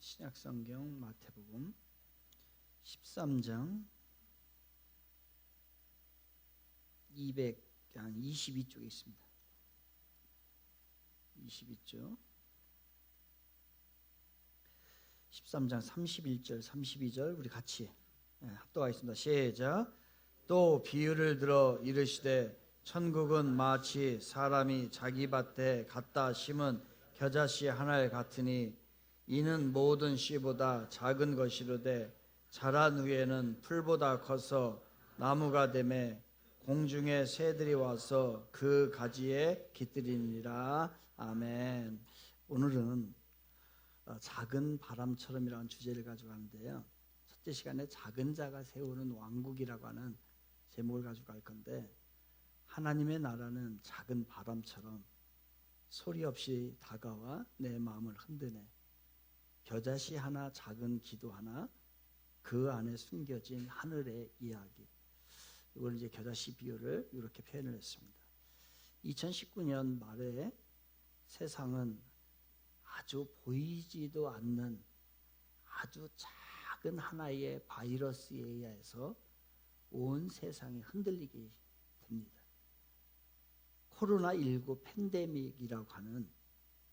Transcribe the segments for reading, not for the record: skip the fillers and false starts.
신약성경 마태복음 13장 222쪽에 있습니다. 22쪽 13장 31절 32절 우리 같이 합독하겠습니다. 시작. 또 비유를 들어 이르시되 천국은 마치 사람이 자기 밭에 갖다 심은 겨자씨 하나를 같으니 이는 모든 씨보다 작은 것이로되 자란 후에는 풀보다 커서 나무가 되매 공중의 새들이 와서 그 가지에 깃들이니라. 아멘. 오늘은 작은 바람처럼이라는 주제를 가지고 하는데요. 첫째 시간에 작은 자가 세우는 왕국이라고 하는 제목을 가지고 갈 건데, 하나님의 나라는 작은 바람처럼 소리 없이 다가와 내 마음을 흔드네. 겨자씨 하나, 작은 기도 하나, 그 안에 숨겨진 하늘의 이야기. 이걸 이제 겨자씨 비유를 이렇게 표현을 했습니다. 2019년 말에 세상은 아주 보이지도 않는 아주 작은 하나의 바이러스에 의해서 온 세상이 흔들리게 됩니다. 코로나19 팬데믹이라고 하는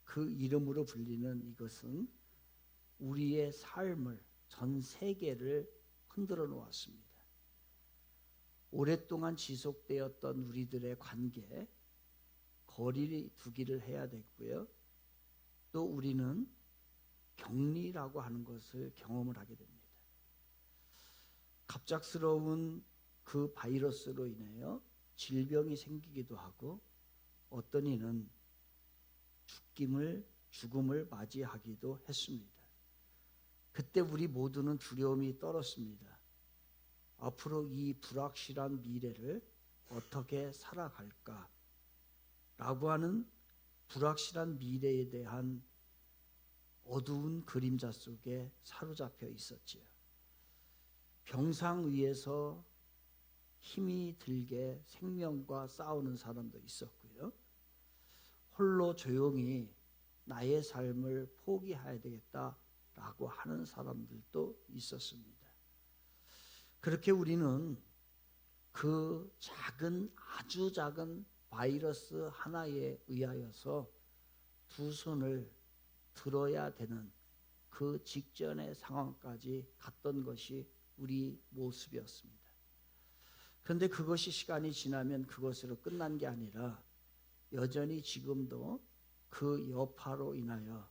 그 이름으로 불리는 이것은 우리의 삶을, 전 세계를 흔들어 놓았습니다. 오랫동안 지속되었던 우리들의 관계, 거리 두기를 해야 되고요. 또 우리는 격리라고 하는 것을 경험을 하게 됩니다. 갑작스러운 그 바이러스로 인하여 질병이 생기기도 하고, 어떤 이는 죽음을 맞이하기도 했습니다. 그때 우리 모두는 두려움이 떨었습니다. 앞으로 이 불확실한 미래를 어떻게 살아갈까? 라고 하는 불확실한 미래에 대한 어두운 그림자 속에 사로잡혀 있었지요. 병상 위에서 힘이 들게 생명과 싸우는 사람도 있었고요. 홀로 조용히 나의 삶을 포기해야 되겠다라고 하는 사람들도 있었습니다. 그렇게 우리는 그 아주 작은 바이러스 하나에 의하여서 두 손을 들어야 되는 그 직전의 상황까지 갔던 것이 우리 모습이었습니다. 그런데 그것이 시간이 지나면 그것으로 끝난 게 아니라 여전히 지금도 그 여파로 인하여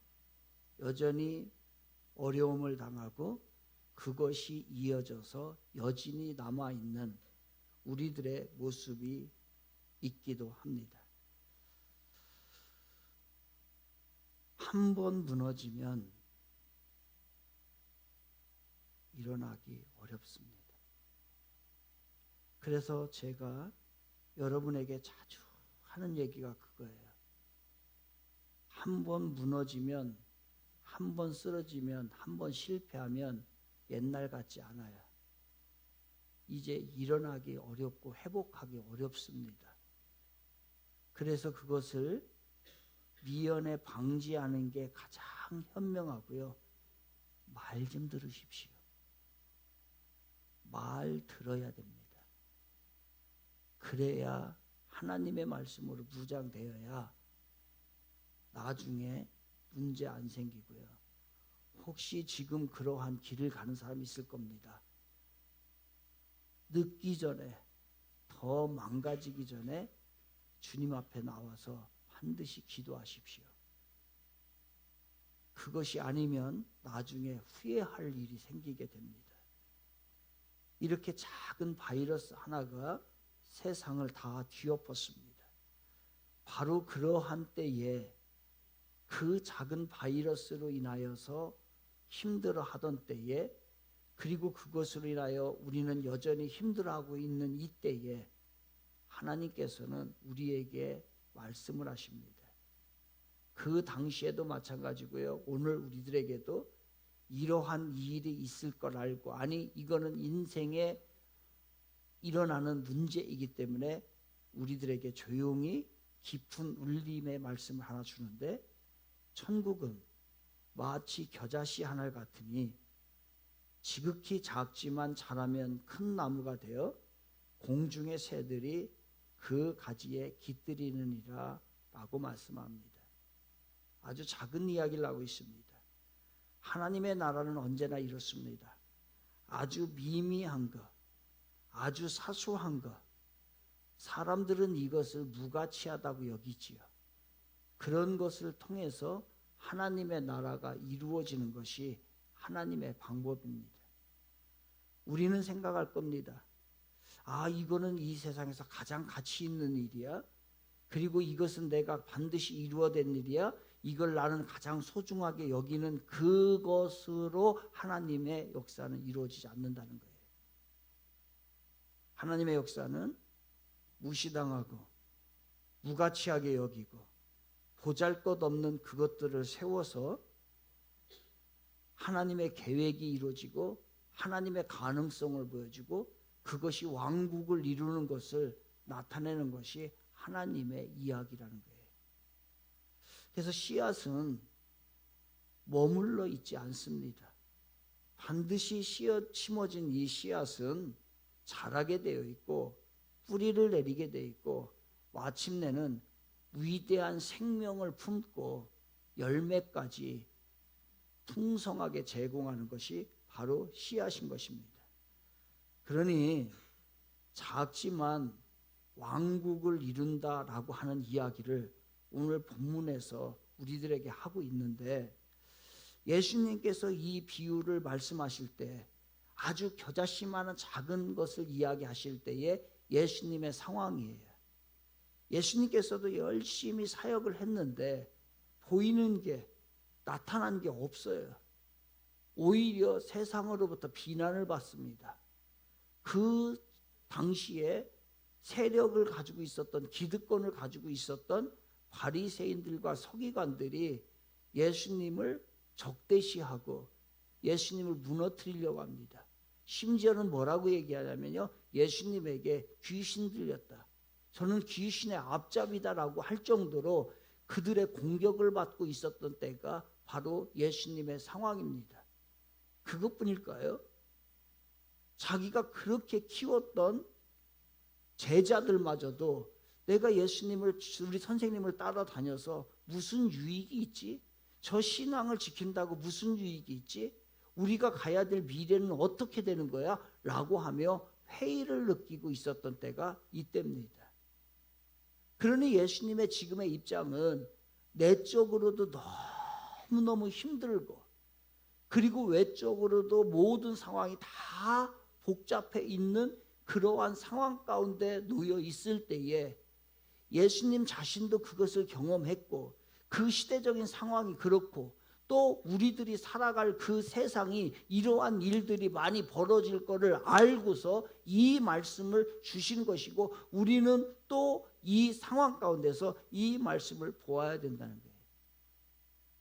여전히 어려움을 당하고 그것이 이어져서 여진이 남아있는 우리들의 모습이 있기도 합니다. 한 번 무너지면 일어나기 어렵습니다. 그래서 제가 여러분에게 자주 하는 얘기가 그거예요. 한 번 무너지면, 한 번 쓰러지면, 한 번 실패하면 옛날 같지 않아요. 이제 일어나기 어렵고 회복하기 어렵습니다. 그래서 그것을 미연에 방지하는 게 가장 현명하고요. 말 좀 들으십시오. 말 들어야 됩니다. 그래야 하나님의 말씀으로 무장되어야 나중에 문제 안 생기고요. 혹시 지금 그러한 길을 가는 사람이 있을 겁니다. 늦기 전에, 더 망가지기 전에 주님 앞에 나와서 반드시 기도하십시오. 그것이 아니면 나중에 후회할 일이 생기게 됩니다. 이렇게 작은 바이러스 하나가 세상을 다 뒤엎었습니다. 바로 그러한 때에 그 작은 바이러스로 인하여서 힘들어하던 때에, 그리고 그것으로 인하여 우리는 여전히 힘들어하고 있는 이 때에 하나님께서는 우리에게 말씀을 하십니다. 그 당시에도 마찬가지고요. 오늘 우리들에게도 이러한 일이 있을 걸 알고, 아니 이거는 인생에 일어나는 문제이기 때문에 우리들에게 조용히 깊은 울림의 말씀을 하나 주는데, 천국은 마치 겨자씨 하나 같으니 지극히 작지만 자라면 큰 나무가 되어 공중의 새들이 그 가지에 깃들이느니라 라고 말씀합니다. 아주 작은 이야기를 하고 있습니다. 하나님의 나라는 언제나 이렇습니다. 아주 미미한 것, 아주 사소한 것, 사람들은 이것을 무가치하다고 여기지요. 그런 것을 통해서 하나님의 나라가 이루어지는 것이 하나님의 방법입니다. 우리는 생각할 겁니다. 아, 이거는 이 세상에서 가장 가치 있는 일이야. 그리고 이것은 내가 반드시 이루어낸 일이야. 이걸 나는 가장 소중하게 여기는 그것으로 하나님의 역사는 이루어지지 않는다는 거예요. 하나님의 역사는 무시당하고 무가치하게 여기고 보잘것없는 그것들을 세워서 하나님의 계획이 이루어지고 하나님의 가능성을 보여주고 그것이 왕국을 이루는 것을 나타내는 것이 하나님의 이야기라는 거예요. 그래서 씨앗은 머물러 있지 않습니다. 반드시 심어진 이 씨앗은 자라게 되어 있고 뿌리를 내리게 되어 있고 마침내는 위대한 생명을 품고 열매까지 풍성하게 제공하는 것이 바로 씨앗인 것입니다. 그러니 작지만 왕국을 이룬다라고 하는 이야기를 오늘 본문에서 우리들에게 하고 있는데, 예수님께서 이 비유를 말씀하실 때 아주 겨자씨만한 작은 것을 이야기하실 때에 예수님의 상황이에요. 예수님께서도 열심히 사역을 했는데 보이는 게 나타난 게 없어요. 오히려 세상으로부터 비난을 받습니다. 그 당시에 세력을 가지고 있었던, 기득권을 가지고 있었던 바리새인들과 서기관들이 예수님을 적대시하고 예수님을 무너뜨리려고 합니다. 심지어는 뭐라고 얘기하냐면요, 예수님에게 귀신 들렸다, 저는 귀신의 앞잡이다라고 할 정도로 그들의 공격을 받고 있었던 때가 바로 예수님의 상황입니다. 그것뿐일까요? 자기가 그렇게 키웠던 제자들마저도 내가 예수님을, 우리 선생님을 따라다녀서 무슨 유익이 있지? 저 신앙을 지킨다고 무슨 유익이 있지? 우리가 가야 될 미래는 어떻게 되는 거야? 라고 하며 회의를 느끼고 있었던 때가 이때입니다. 그러니 예수님의 지금의 입장은 내적으로도 너무너무 힘들고, 그리고 외적으로도 모든 상황이 다 복잡해 있는 그러한 상황 가운데 놓여 있을 때에 예수님 자신도 그것을 경험했고, 그 시대적인 상황이 그렇고, 또 우리들이 살아갈 그 세상이 이러한 일들이 많이 벌어질 거를 알고서 이 말씀을 주신 것이고, 우리는 또 이 상황 가운데서 이 말씀을 보아야 된다는 거예요.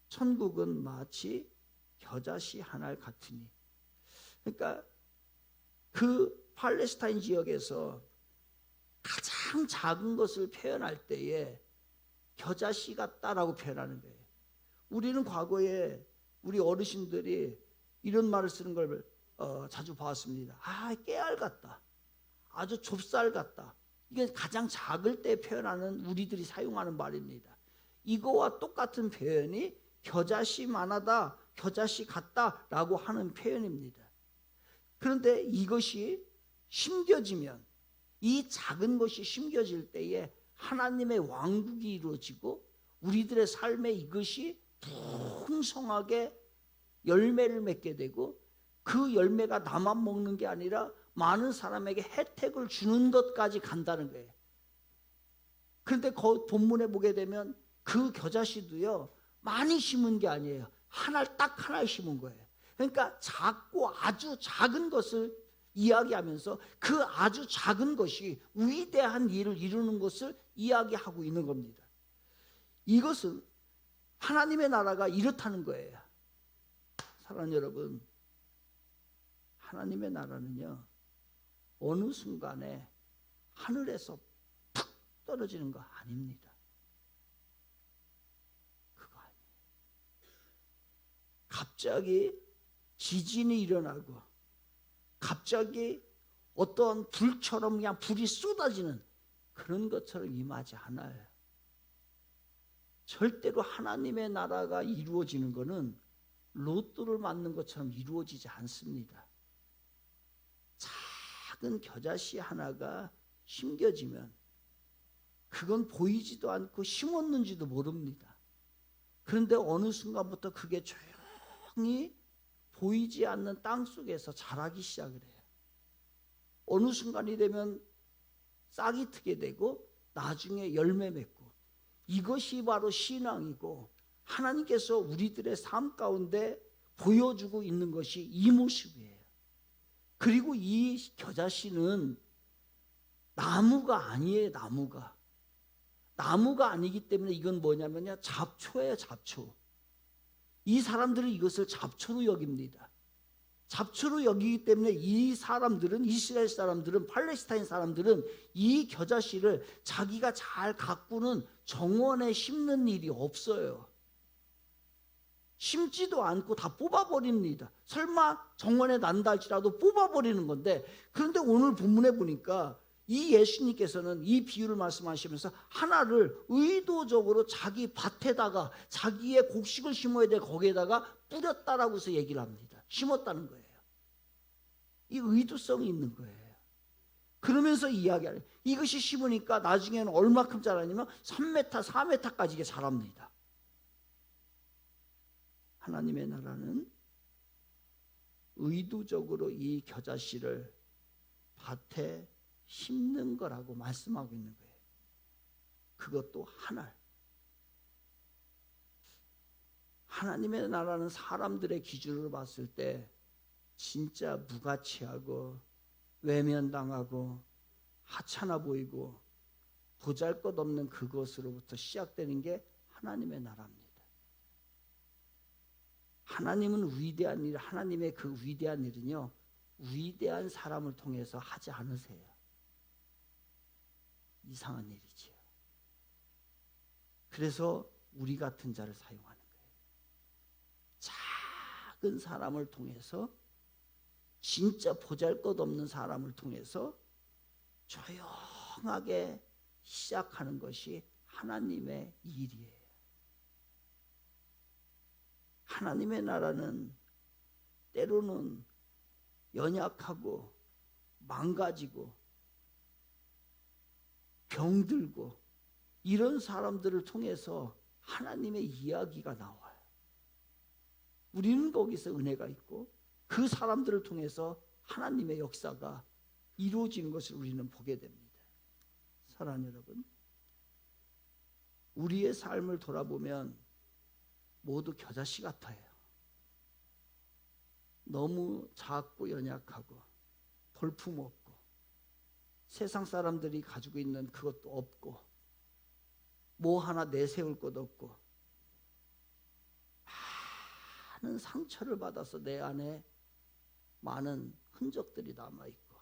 천국은 마치 겨자씨 하나 같으니, 그러니까 그 팔레스타인 지역에서 가장 작은 것을 표현할 때에 겨자씨 같다라고 표현하는 거예요. 우리는 과거에 우리 어르신들이 이런 말을 쓰는 걸 자주 봤습니다. 아, 깨알 같다, 아주 좁쌀 같다. 이게 가장 작을 때 표현하는 우리들이 사용하는 말입니다. 이거와 똑같은 표현이 겨자씨만하다, 겨자씨 같다라고 하는 표현입니다. 그런데 이것이 심겨지면, 이 작은 것이 심겨질 때에 하나님의 왕국이 이루어지고 우리들의 삶에 이것이 풍성하게 열매를 맺게 되고, 그 열매가 나만 먹는 게 아니라 많은 사람에게 혜택을 주는 것까지 간다는 거예요. 그런데 그 본문에 보게 되면 그 겨자씨도요, 많이 심은 게 아니에요. 딱 하나 심은 거예요. 그러니까 작고 아주 작은 것을 이야기하면서 그 아주 작은 것이 위대한 일을 이루는 것을 이야기하고 있는 겁니다. 이것은 하나님의 나라가 이렇다는 거예요. 사랑하는 여러분, 하나님의 나라는요, 어느 순간에 하늘에서 툭 떨어지는 거 아닙니다. 그거 아니에요. 갑자기 지진이 일어나고 갑자기 어떤 불처럼 그냥 불이 쏟아지는 그런 것처럼 임하지 않아요. 절대로 하나님의 나라가 이루어지는 것은 로또를 맞는 것처럼 이루어지지 않습니다. 작은 겨자씨 하나가 심겨지면 그건 보이지도 않고 심었는지도 모릅니다. 그런데 어느 순간부터 그게 조용히 보이지 않는 땅 속에서 자라기 시작을 해요. 어느 순간이 되면 싹이 트게 되고 나중에 열매 맺고, 이것이 바로 신앙이고 하나님께서 우리들의 삶 가운데 보여주고 있는 것이 이 모습이에요. 그리고 이 겨자씨는 나무가 아니에요. 나무가 아니기 때문에 이건 뭐냐면요, 잡초예요. 잡초. 이 사람들은 이것을 잡초로 여깁니다. 잡초로 여기기 때문에 이 사람들은, 이스라엘 사람들은, 팔레스타인 사람들은 이 겨자씨를 자기가 잘 가꾸는 정원에 심는 일이 없어요. 심지도 않고 다 뽑아버립니다. 설마 정원에 난다 할지라도 뽑아버리는 건데, 그런데 오늘 본문에 보니까 이 예수님께서는 이 비유를 말씀하시면서 하나를 의도적으로 자기 밭에다가 자기의 곡식을 심어야 될 거기에다가 뿌렸다라고 해서 얘기를 합니다. 심었다는 거예요. 이 의도성이 있는 거예요. 그러면서 이야기하는, 이것이 심으니까 나중에는 얼마큼 자라냐면 3m, 4m까지 이게 자랍니다. 하나님의 나라는 의도적으로 이 겨자씨를 밭에 심는 거라고 말씀하고 있는 거예요. 그것도 하나. 하나님의 나라는 사람들의 기준으로 봤을 때 진짜 무가치하고 외면당하고 하찮아 보이고 보잘것없는 그것으로부터 시작되는 게 하나님의 나라입니다. 하나님은 위대한 일, 하나님의 그 위대한 일은요, 위대한 사람을 통해서 하지 않으세요. 이상한 일이지요. 그래서 우리 같은 자를 사용하는 거예요. 작은 사람을 통해서, 진짜 보잘것없는 사람을 통해서 조용하게 시작하는 것이 하나님의 일이에요. 하나님의 나라는 때로는 연약하고 망가지고 병들고 이런 사람들을 통해서 하나님의 이야기가 나와요. 우리는 거기서 은혜가 있고 그 사람들을 통해서 하나님의 역사가 이루어지는 것을 우리는 보게 됩니다. 사랑하는 여러분, 우리의 삶을 돌아보면 모두 겨자씨 같아요. 너무 작고 연약하고 볼품없고 세상 사람들이 가지고 있는 그것도 없고 뭐 하나 내세울 것 없고 많은 상처를 받아서 내 안에 많은 흔적들이 남아있고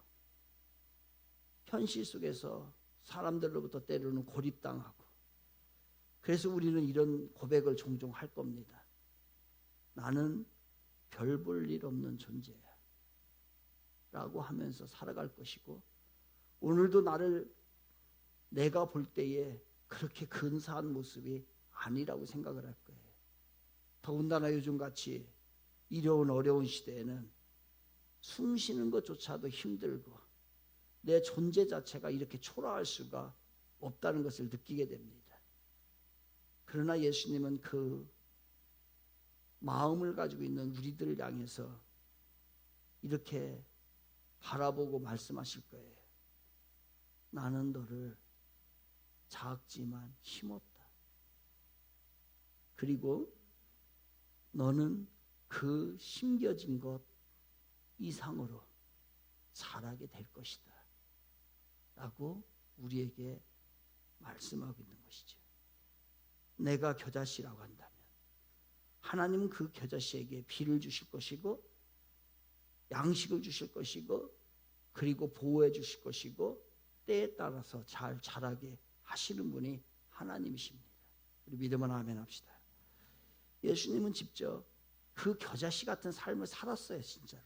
현실 속에서 사람들로부터 때로는 고립당하고, 그래서 우리는 이런 고백을 종종 할 겁니다. 나는 별 볼 일 없는 존재야 라고 하면서 살아갈 것이고, 오늘도 나를 내가 볼 때에 그렇게 근사한 모습이 아니라고 생각을 할 거예요. 더군다나 요즘같이 이려운 어려운 시대에는 숨 쉬는 것조차도 힘들고 내 존재 자체가 이렇게 초라할 수가 없다는 것을 느끼게 됩니다. 그러나 예수님은 그 마음을 가지고 있는 우리들을 향해서 이렇게 바라보고 말씀하실 거예요. 나는 너를 작지만 심었다. 그리고 너는 그 심겨진 것 이상으로 자라게 될 것이다 라고 우리에게 말씀하고 있는 것이죠. 내가 겨자씨라고 한다면 하나님은 그 겨자씨에게 비를 주실 것이고 양식을 주실 것이고 그리고 보호해 주실 것이고 때에 따라서 잘 자라게 하시는 분이 하나님이십니다. 우리 믿으면 아멘 합시다. 예수님은 직접 그 겨자씨 같은 삶을 살았어요, 진짜로.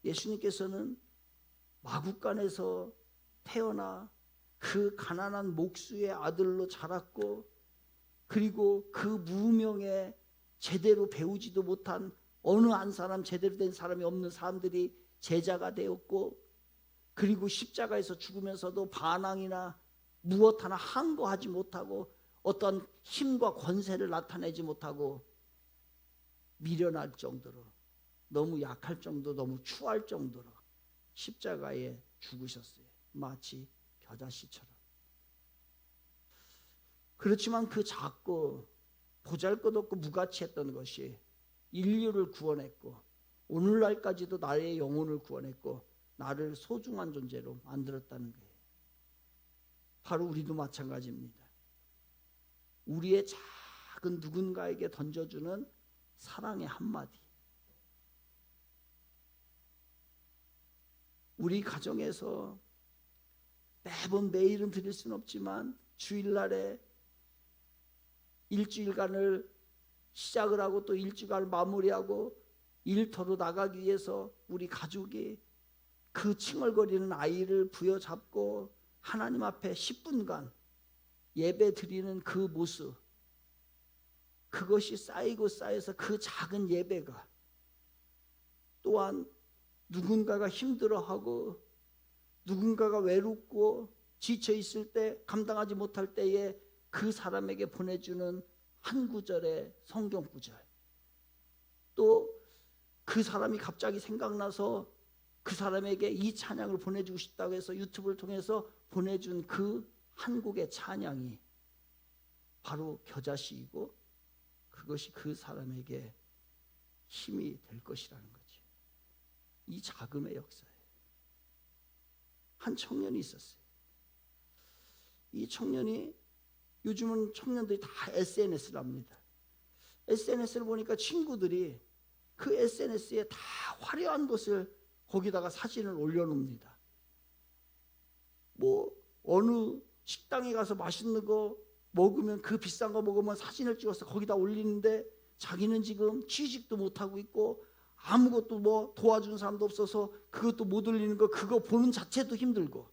예수님께서는 마국간에서 태어나 그 가난한 목수의 아들로 자랐고, 그리고 그 무명에 제대로 배우지도 못한 어느 한 사람, 제대로 된 사람이 없는 사람들이 제자가 되었고, 그리고 십자가에서 죽으면서도 반항이나 무엇 하나 항거하지 못하고 어떤 힘과 권세를 나타내지 못하고 미련할 정도로, 너무 약할 정도, 너무 추할 정도로 십자가에 죽으셨어요. 마치 겨자씨처럼. 그렇지만 그 작고 보잘것없고 무가치했던 것이 인류를 구원했고, 오늘날까지도 나의 영혼을 구원했고 나를 소중한 존재로 만들었다는 거예요. 바로 우리도 마찬가지입니다. 우리의 작은 누군가에게 던져주는 사랑의 한마디, 우리 가정에서 매번 매일은 드릴 수는 없지만 주일날에 일주일간을 시작을 하고 또 일주일간을 마무리하고 일터로 나가기 위해서 우리 가족이 그 칭얼거리는 아이를 부여잡고 하나님 앞에 10분간 예배 드리는 그 모습, 그것이 쌓이고 쌓여서 그 작은 예배가 또한 누군가가 힘들어하고 누군가가 외롭고 지쳐 있을 때, 감당하지 못할 때에 그 사람에게 보내주는 한 구절의 성경 구절, 또 그 사람이 갑자기 생각나서 그 사람에게 이 찬양을 보내주고 싶다고 해서 유튜브를 통해서 보내준 그 한 곡의 찬양이 바로 겨자씨이고, 그것이 그 사람에게 힘이 될 것이라는 거지. 이 자금의 역사에 한 청년이 있었어요. 이 청년이, 요즘은 청년들이 다 SNS를 합니다. SNS를 보니까 친구들이 그 SNS에 다 화려한 것을 거기다가 사진을 올려놓습니다. 뭐 어느 식당에 가서 맛있는 거 먹으면, 그 비싼 거 먹으면 사진을 찍어서 거기다 올리는데, 자기는 지금 취직도 못하고 있고 아무것도 뭐 도와준 사람도 없어서 그것도 못 올리는 거, 그거 보는 자체도 힘들고,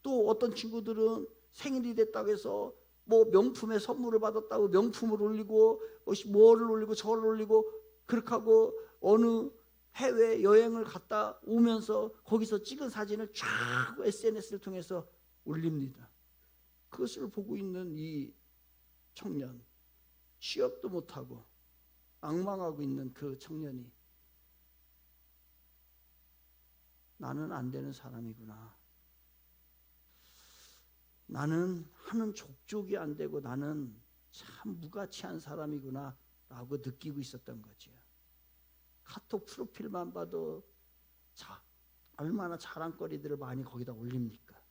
또 어떤 친구들은 생일이 됐다고 해서 뭐 명품의 선물을 받았다고 명품을 올리고 뭐를 올리고 저를 올리고, 그렇게 하고 어느 해외 여행을 갔다 오면서 거기서 찍은 사진을 쫙 SNS를 통해서 올립니다. 그것을 보고 있는 이 청년, 취업도 못하고 앙망하고 있는 그 청년이, 나는 안 되는 사람이구나, 나는 하는 족족이 안 되고 나는 참 무가치한 사람이구나 라고 느끼고 있었던 거죠. 카톡 프로필만 봐도 얼마나 자랑거리들을 많이 거기다 올립니까?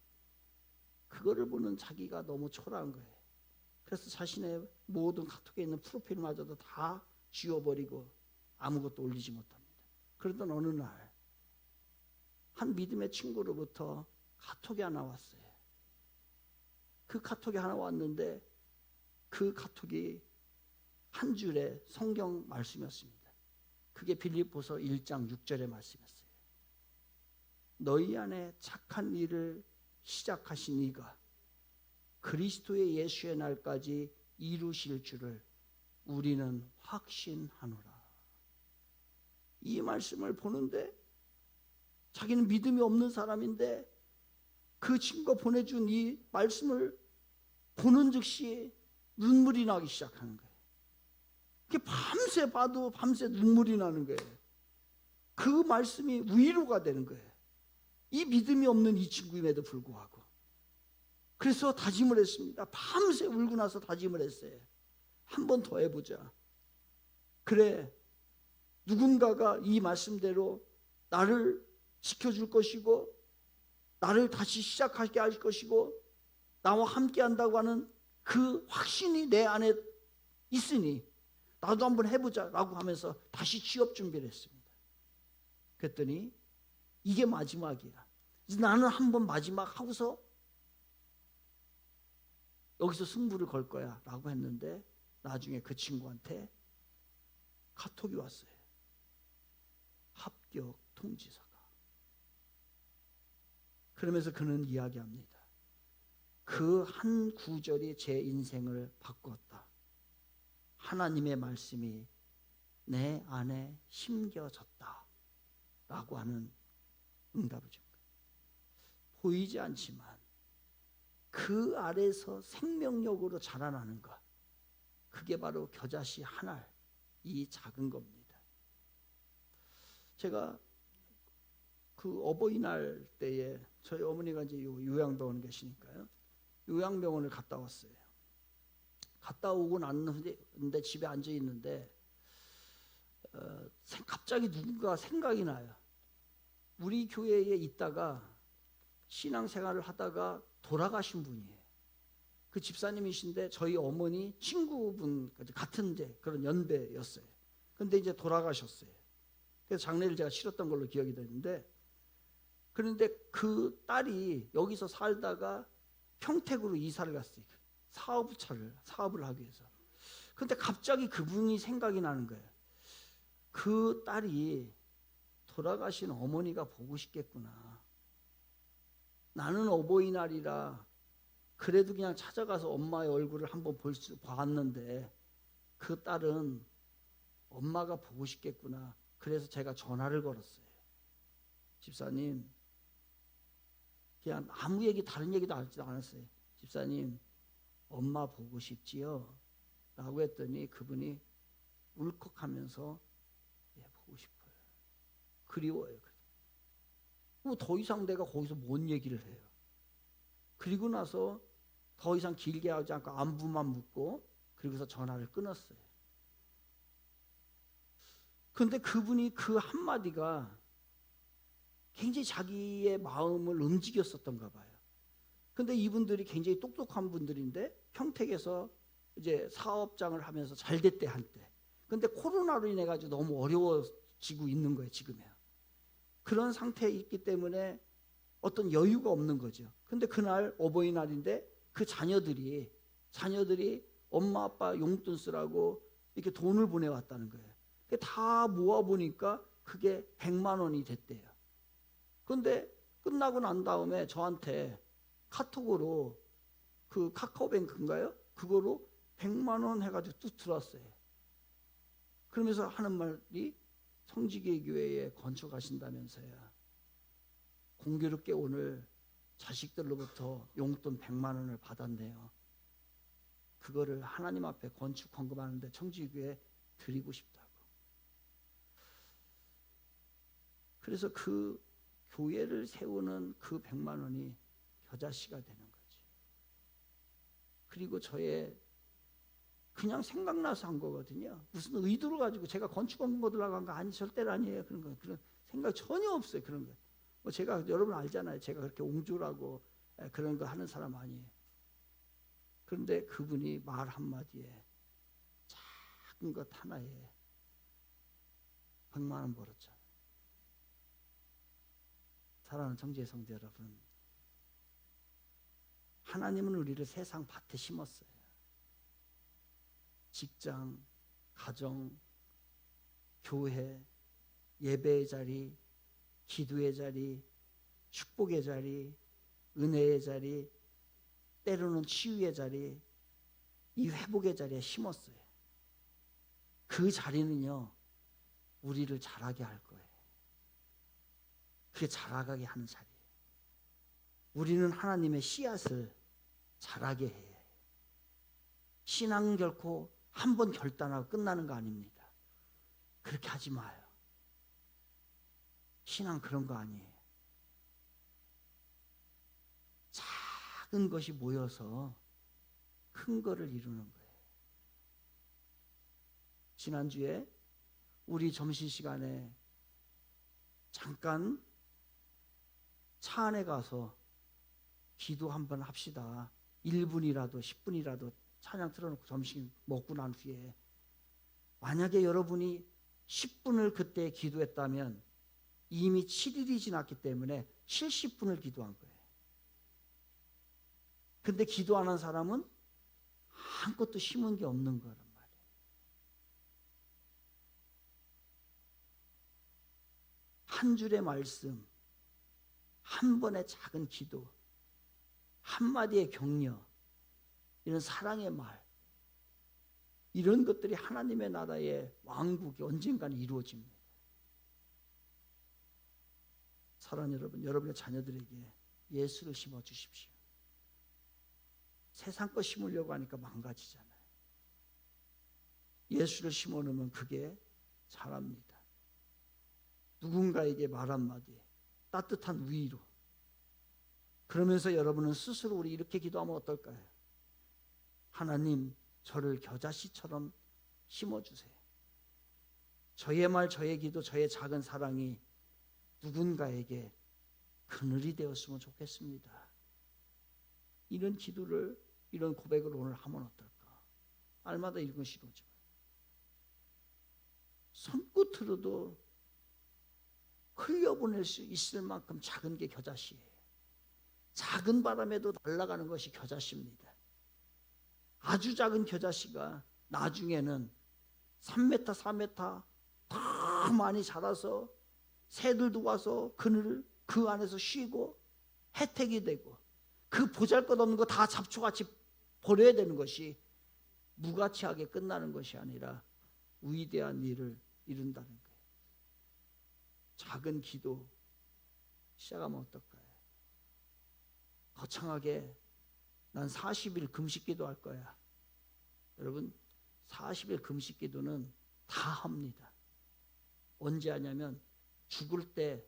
그거를 보는 자기가 너무 초라한 거예요. 그래서 자신의 모든 카톡에 있는 프로필마저도 다 지워버리고 아무것도 올리지 못합니다. 그러던 어느 날 한 믿음의 친구로부터 카톡이 하나 왔어요. 그 카톡이 하나 왔는데 그 카톡이 한 줄의 성경 말씀이었습니다. 그게 빌립보서 1장 6절의 말씀이었어요. 너희 안에 착한 일을 시작하신 이가 그리스도의 예수의 날까지 이루실 줄을 우리는 확신하노라. 이 말씀을 보는데, 자기는 믿음이 없는 사람인데 그 친구가 보내준 이 말씀을 보는 즉시 눈물이 나기 시작하는 거예요. 그게 밤새 봐도 밤새 눈물이 나는 거예요. 그 말씀이 위로가 되는 거예요. 이 믿음이 없는 이 친구임에도 불구하고. 그래서 다짐을 했습니다. 밤새 울고 나서 다짐을 했어요. 한 번 더 해보자. 그래, 누군가가 이 말씀대로 나를 지켜줄 것이고 나를 다시 시작하게 할 것이고 나와 함께 한다고 하는 그 확신이 내 안에 있으니 나도 한번 해보자 라고 하면서 다시 취업 준비를 했습니다. 그랬더니 이게 마지막이야, 나는 한번 마지막 하고서 여기서 승부를 걸 거야 라고 했는데, 나중에 그 친구한테 카톡이 왔어요. 합격 통지서가. 그러면서 그는 이야기합니다. 그 한 구절이 제 인생을 바꿨다. 하나님의 말씀이 내 안에 심겨졌다. 라고 하는 응답을 준 거예요. 보이지 않지만 그 아래서 생명력으로 자라나는 것. 그게 바로 겨자씨 한 알, 이 작은 겁니다. 제가 그 어버이날 때에 저희 어머니가 이제 요양병원에 계시니까요. 요양병원을 갔다 왔어요. 갔다 오고 났는데 집에 앉아 있는데 갑자기 누군가 생각이 나요. 우리 교회에 있다가 신앙생활을 하다가 돌아가신 분이에요. 그 집사님이신데 저희 어머니 친구분 같은 이제 그런 연배였어요. 근데 이제 돌아가셨어요. 그래서 장례를 제가 치렀던 걸로 기억이 되는데, 그런데 그 딸이 여기서 살다가 평택으로 이사를 갔어요. 사업을 하기 위해서. 근데 갑자기 그분이 생각이 나는 거예요. 그 딸이 돌아가신 어머니가 보고 싶겠구나. 나는 어버이날이라 그래도 그냥 찾아가서 엄마의 얼굴을 한번 봤는데 그 딸은 엄마가 보고 싶겠구나. 그래서 제가 전화를 걸었어요. 집사님, 그냥 아무 얘기 다른 얘기도 하지도 않았어요. 집사님, 엄마 보고 싶지요? 라고 했더니 그분이 울컥하면서 예, 보고 싶어요. 그리워요. 뭐 더 이상 내가 거기서 뭔 얘기를 해요. 그리고 나서 더 이상 길게 하지 않고 안부만 묻고 그리고서 전화를 끊었어요. 그런데 그분이 그 한마디가 굉장히 자기의 마음을 움직였었던가 봐요. 근데 이분들이 굉장히 똑똑한 분들인데 평택에서 이제 사업장을 하면서 잘 됐대 한때. 근데 코로나로 인해 가지고 너무 어려워지고 있는 거예요, 지금이야. 그런 상태에 있기 때문에 어떤 여유가 없는 거죠. 근데 그날 어버이날인데 그 자녀들이 엄마 아빠 용돈 쓰라고 이렇게 돈을 보내왔다는 거예요. 다 모아보니까 그게 100만 원이 됐대요. 근데 끝나고 난 다음에 저한테 카톡으로 그 카카오뱅크인가요? 그거로 100만 원 해가지고 뚝 들어왔어요. 그러면서 하는 말이 성지계 교회에 건축하신다면서요. 공교롭게 오늘 자식들로부터 용돈 100만 원을 받았네요. 그거를 하나님 앞에 건축 헌금하는데 청지교회에 드리고 싶다고. 그래서 그 교회를 세우는 그 100만 원이 겨자씨가 되는 거지. 그리고 저의 그냥 생각나서 한 거거든요. 무슨 의도를 가지고 제가 건축 헌금 들어간 거 아니, 절대로 아니에요. 그런 생각 전혀 없어요. 그런 거. 뭐 제가 여러분 알잖아요. 제가 그렇게 옹졸하고 그런 거 하는 사람 아니에요. 그런데 그분이 말 한마디에 작은 것 하나에 100만 원 벌었잖아요. 사랑하는 청지의 성도 여러분, 하나님은 우리를 세상 밭에 심었어요. 직장, 가정, 교회, 예배의 자리, 기도의 자리, 축복의 자리, 은혜의 자리, 때로는 치유의 자리, 이 회복의 자리에 심었어요. 그 자리는요, 우리를 자라게 할 거예요. 그게 자라가게 하는 자리예요. 우리는 하나님의 씨앗을 자라게 해요. 신앙은 결코 한 번 결단하고 끝나는 거 아닙니다. 그렇게 하지 마요. 신앙 그런 거 아니에요. 작은 것이 모여서 큰 거를 이루는 거예요. 지난주에 우리 점심시간에 잠깐 차 안에 가서 기도 한번 합시다. 1분이라도 10분이라도 찬양 틀어놓고 점심 먹고 난 후에, 만약에 여러분이 10분을 그때 기도했다면 이미 7일이 지났기 때문에 70분을 기도한 거예요. 근데 기도하는 사람은 아무것도 심은 게 없는 거란 말이에요. 한 줄의 말씀, 한 번의 작은 기도, 한마디의 격려, 이런 사랑의 말, 이런 것들이 하나님의 나라의 왕국이 언젠가는 이루어집니다. 사랑하는 여러분, 여러분의 자녀들에게 예수를 심어주십시오. 세상 거 심으려고 하니까 망가지잖아요. 예수를 심어놓으면 그게 자랍니다. 누군가에게 말 한마디, 따뜻한 위로. 그러면서 여러분은 스스로 우리 이렇게 기도하면 어떨까요? 하나님, 저를 겨자씨처럼 심어주세요. 저의 말, 저의 기도, 저의 작은 사랑이 누군가에게 그늘이 되었으면 좋겠습니다. 이런 기도를, 이런 고백을 오늘 하면 어떨까? 날마다 이런 것이 이루어지면 손끝으로도 흘려보낼 수 있을 만큼 작은 게 겨자씨예요. 작은 바람에도 날아가는 것이 겨자씨입니다. 아주 작은 겨자씨가 나중에는 3m, 4m 더 많이 자라서 새들도 와서 그늘 그 안에서 쉬고 혜택이 되고, 그 보잘것없는 거 다 잡초같이 버려야 되는 것이 무가치하게 끝나는 것이 아니라 위대한 일을 이룬다는 거예요. 작은 기도 시작하면 어떨까요? 거창하게 난 40일 금식 기도할 거야. 여러분, 40일 금식 기도는 다 합니다. 언제 하냐면 죽을 때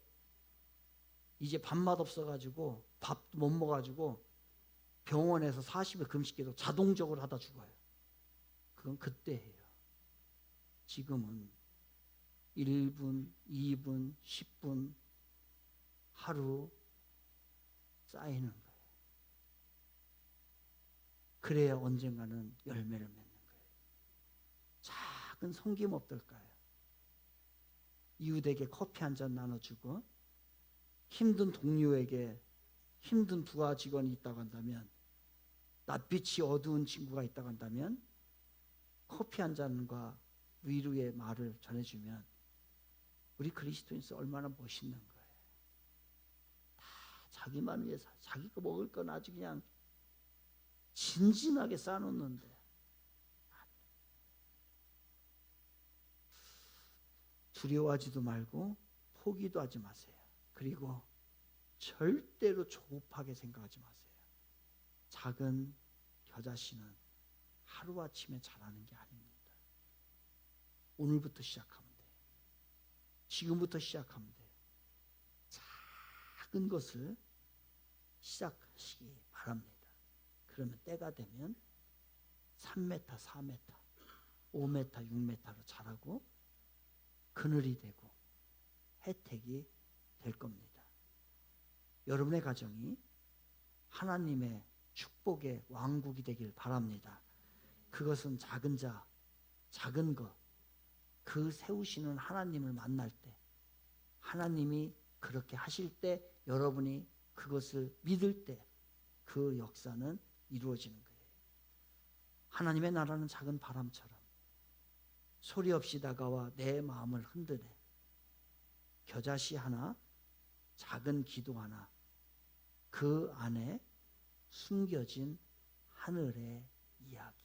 이제 밥맛 없어가지고 밥도 못 먹어가지고 병원에서 40일 금식 기도 자동적으로 하다 죽어요. 그건 그때 해요. 지금은 1분, 2분, 10분 하루 쌓이는 거예요. 그래야 언젠가는 열매를 맺는 거예요. 작은 섬김 어떨까요? 이웃에게 커피 한 잔 나눠주고, 힘든 동료에게, 힘든 부하 직원이 있다고 한다면, 낯빛이 어두운 친구가 있다고 한다면 커피 한 잔과 위로의 말을 전해주면 우리 그리스도인서 얼마나 멋있는 거예요. 다 자기만 위해서, 자기 거 먹을 건 아주 그냥 진진하게 쌓아놓는데, 두려워하지도 말고 포기도 하지 마세요. 그리고 절대로 조급하게 생각하지 마세요. 작은 겨자씨는 하루아침에 자라는 게 아닙니다. 오늘부터 시작하면 돼요. 지금부터 시작하면 돼요. 작은 것을 시작하시기 바랍니다. 그러면 때가 되면 3m, 4m, 5m, 6m로 자라고 그늘이 되고 혜택이 될 겁니다. 여러분의 가정이 하나님의 축복의 왕국이 되길 바랍니다. 그것은 작은 자, 작은 것, 그 세우시는 하나님을 만날 때, 하나님이 그렇게 하실 때, 여러분이 그것을 믿을 때 그 역사는 이루어지는 거예요. 하나님의 나라는 작은 바람처럼 소리 없이 다가와 내 마음을 흔드네. 겨자씨 하나, 작은 기도 하나, 그 안에 숨겨진 하늘의 이야기.